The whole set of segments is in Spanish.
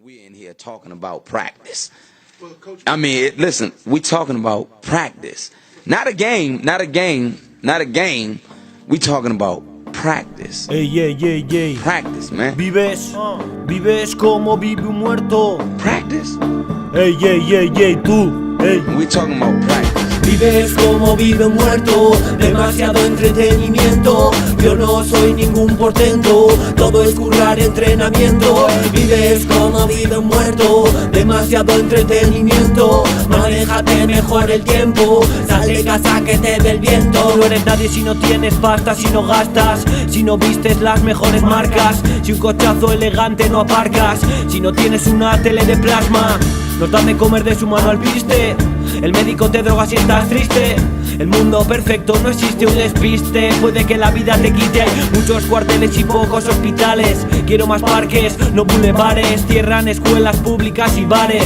We're in here talking about practice. I mean, listen, we talking about practice. Not a game, not a game, not a game. We talking about practice. Ey. Practice, man. Vives como vive un muerto. Practice? Ey, tú. Ey. We talking about practice. Vives como vive un muerto, demasiado entretenimiento. Yo no soy ningún portento, todo es currar entrenamiento. Vives como vive un muerto, demasiado entretenimiento. Manéjate mejor el tiempo, sal de casa que te dé el viento. No eres nadie si no tienes pasta, si no gastas, si no vistes las mejores marcas, si un cochazo elegante no aparcas, si no tienes una tele de plasma. Nos dan de comer de su mano al viste. El médico te droga si estás triste. El mundo perfecto no existe, un despiste. Puede que la vida te quite. Hay muchos cuarteles y pocos hospitales. Quiero más parques, no bulevares. Cierran escuelas públicas y bares.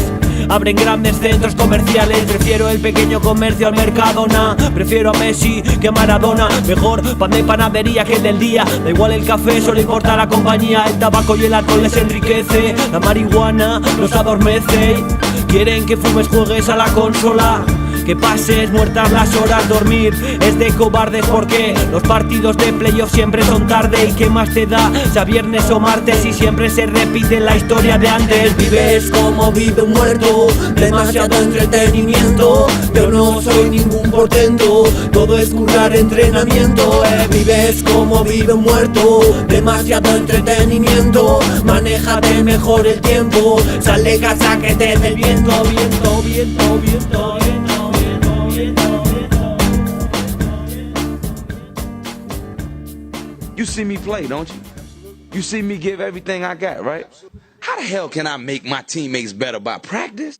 Abren grandes centros comerciales. Prefiero el pequeño comercio al Mercadona. Prefiero a Messi que a Maradona. Mejor pan de panadería que el del día. Da igual el café, solo importa la compañía. El tabaco y el alcohol les enriquece. La marihuana los adormece. Quieren que fumes, juegues a la consola, que pases muertas las horas. Dormir es de cobardes porque los partidos de playoff siempre son tarde. ¿Y qué más te da, sea viernes o martes? Y siempre se repite la historia de antes. Vives como vive un muerto, demasiado entretenimiento. Yo no soy ningún portento, todo es currar entrenamiento. Vives como vive un muerto, demasiado entretenimiento. Manéjate mejor el tiempo, sal de casa que te dé el viento. Viento. You see me play, don't you? You see me give everything I got, right? How the hell can I make my teammates better by practice?